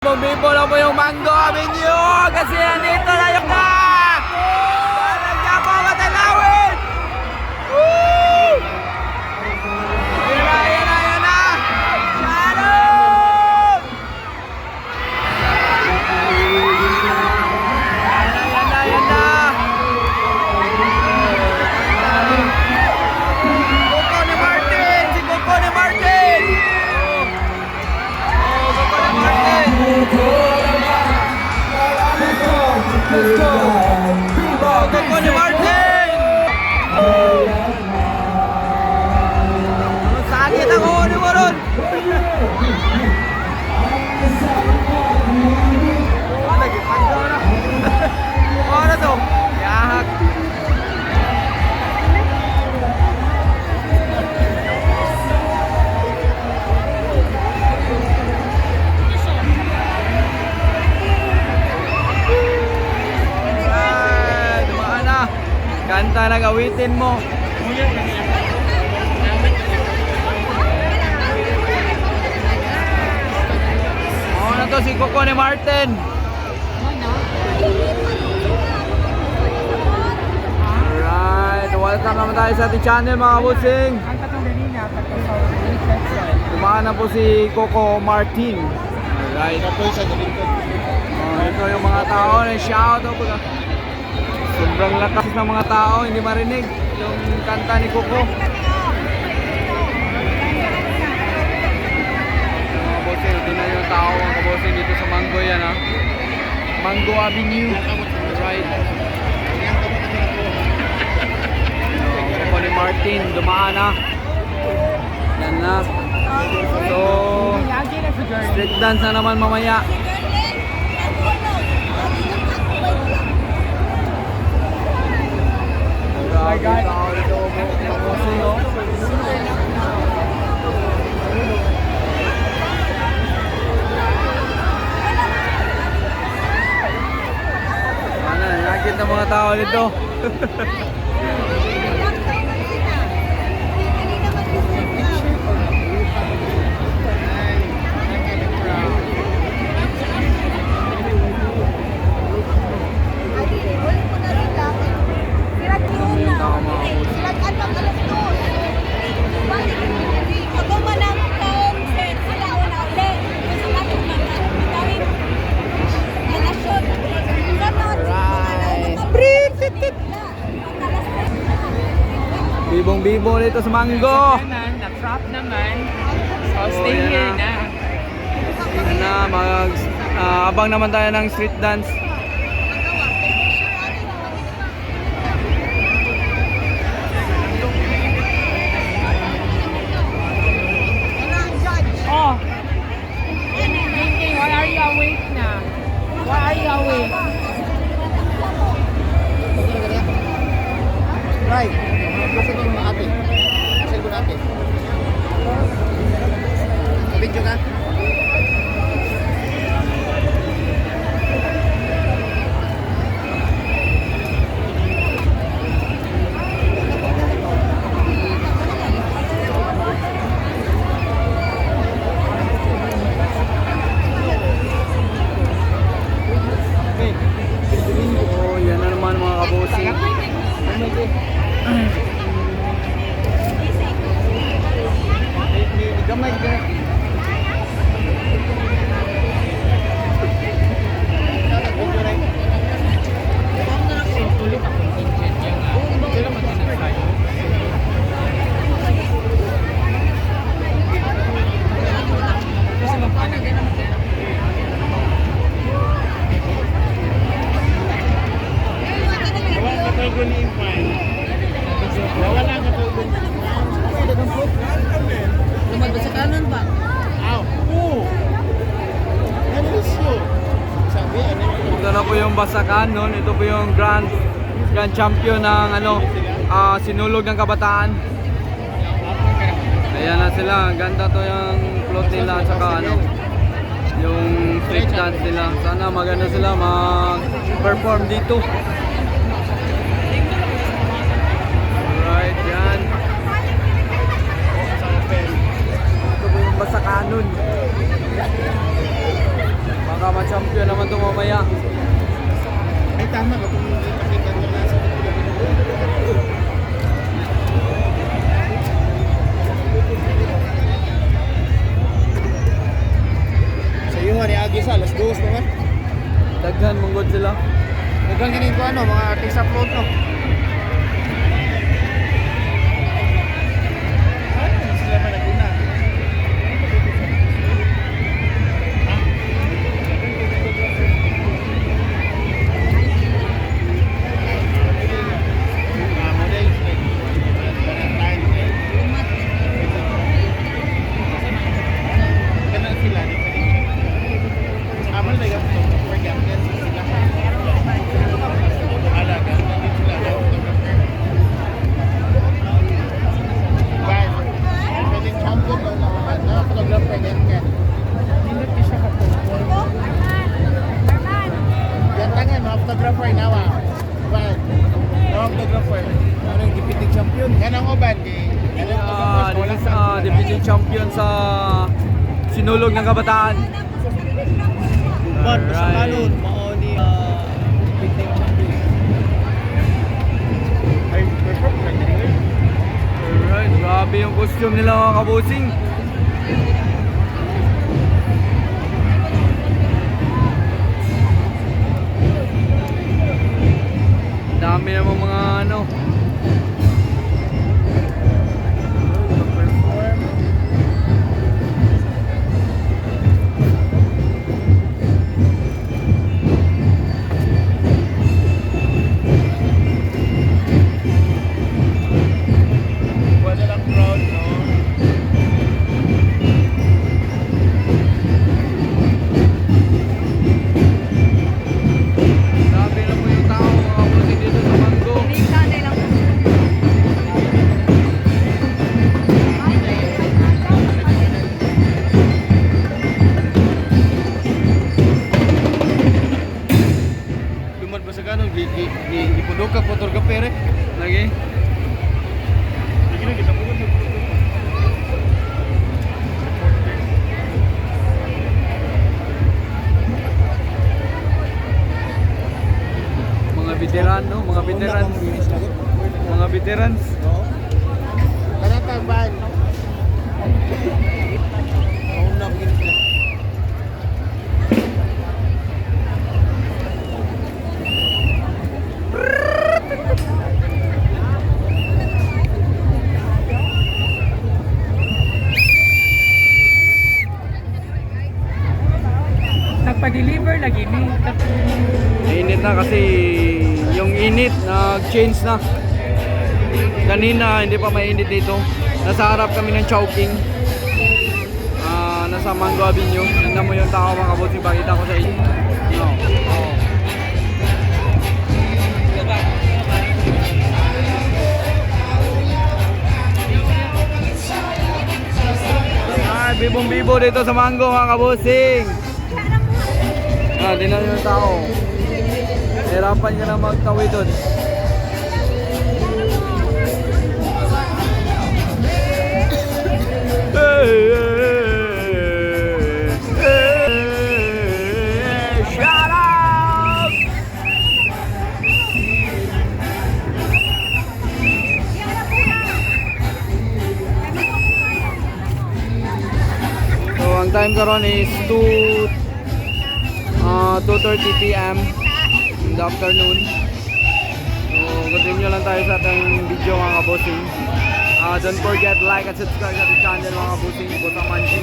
Bumbibo na po yung Mango Avenue kasi nandito na yung na! Talaga po matalawin! Woo! Ayan na, ayan na, ayan na! Sharon! Ayan na, ayan na! Coco ni Martin! Si Coco ni Martin! Coco ni Martin! Let's go! Coco ni Martin! Sakit ang ulo mo ron! Ano to? Yahak! Kanta na gawitin mo. Oh, na to si Coco ni Martin. Alright, welcome naman tayo sa ating channel mga busing. Kumahan na po si Coco Martin. Alright. Oh, ito yung mga tao na shout out po. Sobrang lakas ng mga tao, hindi marinig yung kanta ni Coco. Mga bossing, ito na yung tao mga kabosing dito sa Mango yan ha. Mango Avenue. Right. Coco ni Martin, dumaan na. Yan na. So, street dance na naman mamaya. Oh my God. Ano, nakita mga tao dito. Bibong-bibo dito sa Mango. Na-trap naman. So, stay here na. Yan na, abang naman tayo ng street dance. Oh! Thinking, why are you awake na? Why are you awake? Right. Kasi ko mga ate. Kasi ko ate. Video ka? Oh, yan na naman mga kabosing. Gamay ka. Ulit ako content yung sila mag-inasay. Kasi magpanag na naman. Wala ka tayo ni Infine. Wala ka tayo. Lumad ba sa kanan ba? Ow. Oo. Ano isyo? Sabi, ano yung Ito na po yung Basakan noon. Ito po yung grand champion ng sinulog ng kabataan. Ayan na sila. Ganda to yung float nila at saka yung street dance nila. Sana maganda sila mag-perform dito. Alright, yan. Ito po yung Basakanon. Baka ma-champion naman ito mamaya. Ay, tama ka kung ipakita ko na sa sa iyo, ni Agis, alas 2 pa ba? Daghan mong sila. Huwag ganyan ko ano, mga artist upload no. Sila man naguna. Photographer na wa. Well, photographer. Ano yung defeating champion? Yan ang uban di. This is defeating champion sa Sinulog ng Kabataan. Bad sa kanon, mao ni defeating champion. Ay, perfect lang din. Alright, grabe yung costume nila mga kabusing. Dami naman mga ano. Wala lang crowd, no? Grabe na po yung tao mga kabusing dito sa Mango. Lumad ba sa kanon? Gipudo ka photographer eh. Lagi. Sige na, kita po ba? Mga veteran, no? Mga veterans. Mga veterans. Kanatang ban. Mauna ko ginis na. Nagpa-deliver lagi ni. Init na kasi yung init nag-change na. Kanina hindi pa mainit dito. Nasa harap kami ng Chowking. Nasa Mango Avenue. Tingnan mo yung tao mga kabusing. Pakita ko sa inyo. No. Oh. Ay, bibong-bibo dito sa Mango mga kabusing. Tingnan yung tao. Hirapan ka na magtawid doon. Shut up! So, ang time karon is 2:30 p.m. in the afternoon. So, continue lang tayo sa ating video mga kabosing. Don't forget like and subscribe sa ating channel mga kabosing. Bota Manji.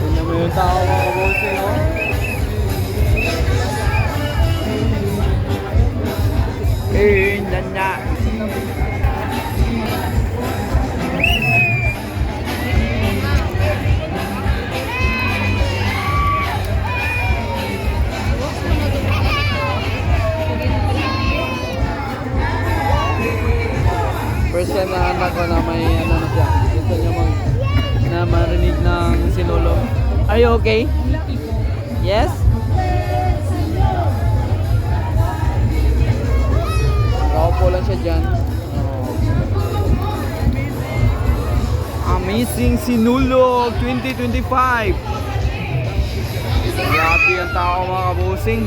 Tingnan mo yung tao mga kabosing, oh. Nana. First time na anak ko na may ano na siya. Gusto niya na marinig ng Sinulog. Are you okay? Yes? Nakaupo lang siya dyan. Missing Sinulog 2025. Grabe ang tao mga kabusing.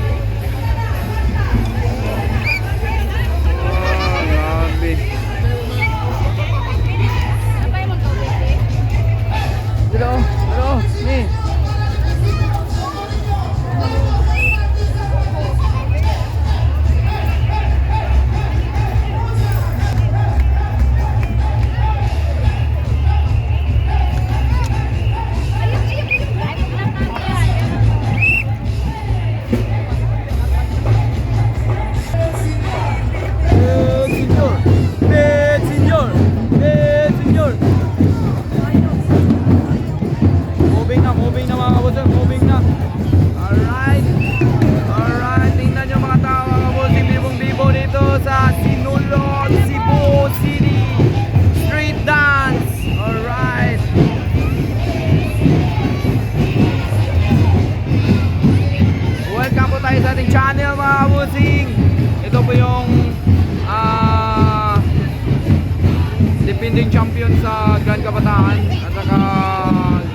Oh, grabe. Dito, ni. Moving na mga kabusing, moving na. Alright. Tingnan nyo mga tao mga kabusing, bibong-bibo dito sa Sinulog, Cebu City Street Dance. Alright. Welcome po tayo sa ating channel mga kabusing. Ito po yung defending champion sa Grand Kabataan. At saka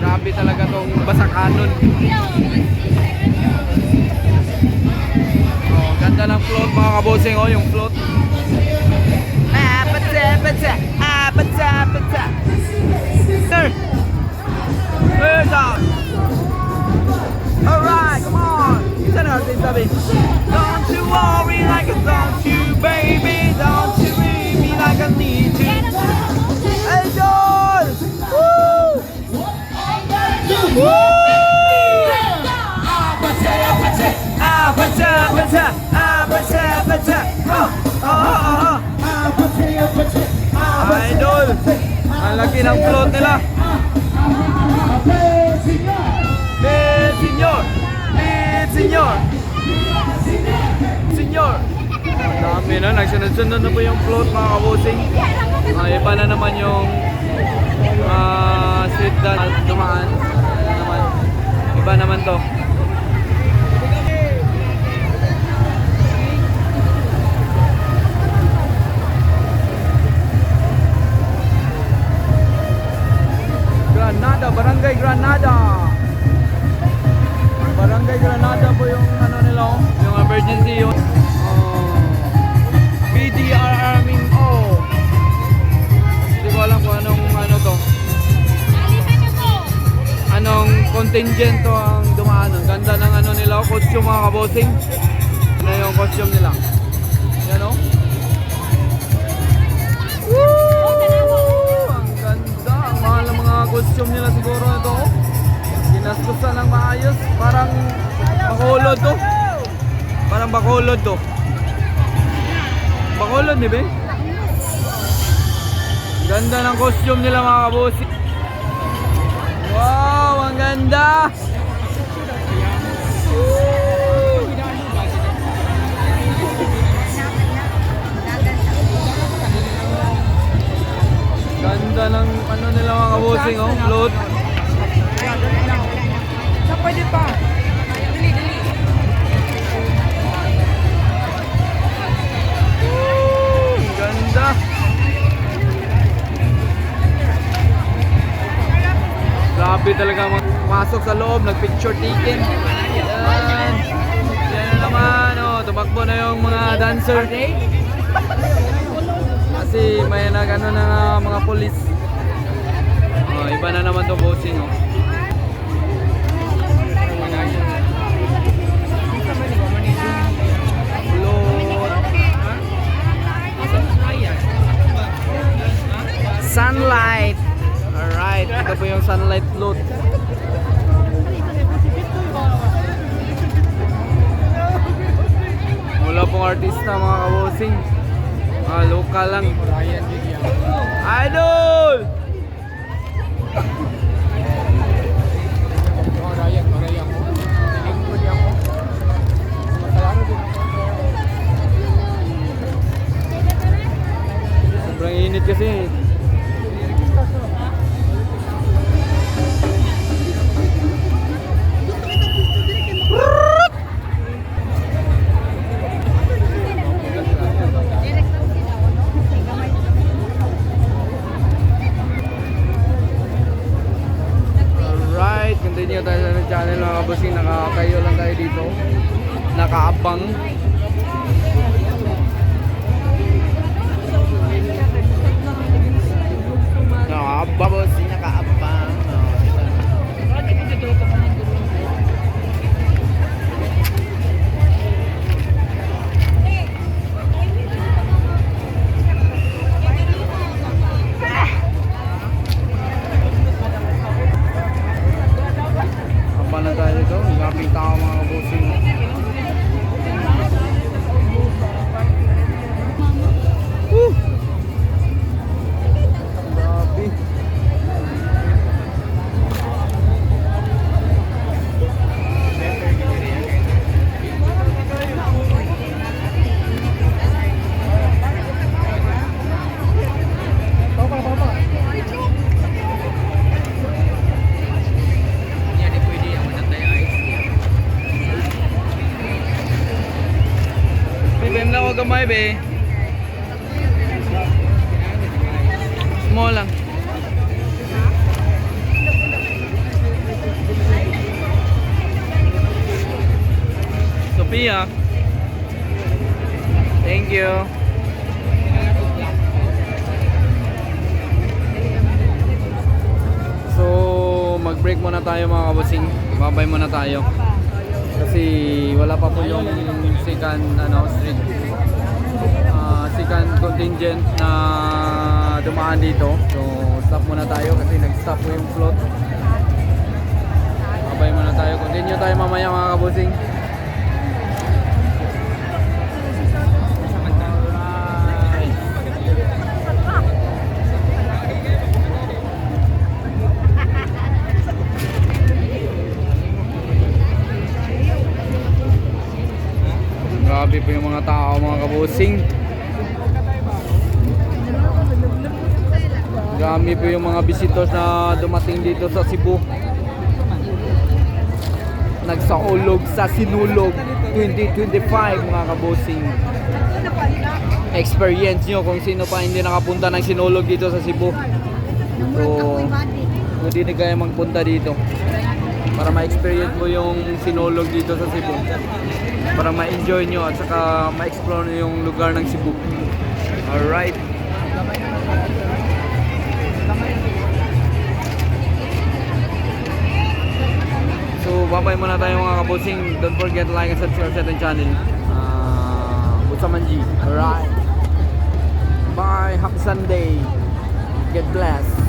grabe talaga tong Basakanon. Oh, ganda ng float mga kabosing, oh, yung float. Sir. Where's up? Alright, come on. Isa na natin sabi. Don't you worry like a don't you baby. Don't you leave me like I need you. Hey John! Woo! Woo! Idol! Ang laki ng float nila. Senyor! Senyor! Senyor! Dami na, nagsunod-sunod na po yung float mga kabusing. Iba na naman yung street dance dumaan. Iba naman to. Granada, Barangay Granada. Barangay Granada po yung ano nila, yung emergency yun. BDRRMO. Hindi ko alam kung anong ano to. Anong contingent to ang dumaan. Ang ganda ng ano nila, costume mga kabosing. Ano yung costume nila? Yan o. Ang ganda. Ang mahal ng mga costume nila siguro ito. Ginastusan ng maayos. Parang bakulod to. Parang bakulod to. Bakulod ni be? Ganda ng costume nila mga kabosi. Wow, ang ganda! Woo! Ganda ng ano nila mga kabosing, oh, float. Sa pwede pa. Dali. Ganda. Grabe talaga masok sa loob, nag-picture taking. Yan. Yan na naman, oh, tumakbo na yung mga dancer. Kasi may nag-ano na mga polis. Oh, iba na naman to bossing, oh. Sunlight. Alright, ito po yung sunlight float. Wala pong artista mga kabosing. Local lang. Idol! Sobrang init kasi. kabusing, nakakayo lang tayo dito. Nakaabang. Nakaabang. Nakaabang. Abang na tayo dito. Grabe tao mga kabusing. Woo! Grabe. Bibem lang ako gamay be. Small lang. Sophia. Thank you. So, mag-break muna tayo mga kabusing. Babay muna tayo. Kasi wala pa po yung second second contingent na dumaan dito. So stop muna tayo kasi nag-stop po yung float. Babay muna tayo. Continue tayo mamaya mga kabusing. Grabe po yung mga tao mga kabusing. Grabe po yung mga visitors na dumating dito sa Cebu. Nagsaulog sa Sinulog 2025 mga kabusing. Experience nyo kung sino pa hindi nakapunta ng Sinulog dito sa Cebu. So, hindi na kayo magpunta dito para ma-experience mo yung Sinulog dito sa Cebu, para ma-enjoy nyo at saka ma-explore nyo yung lugar ng Cebu. Alright. So, babay muna tayo mga kabusing. Don't forget to like and subscribe sa ating channel. Utsamanji. Alright. Bye. Happy Sunday. Get blessed.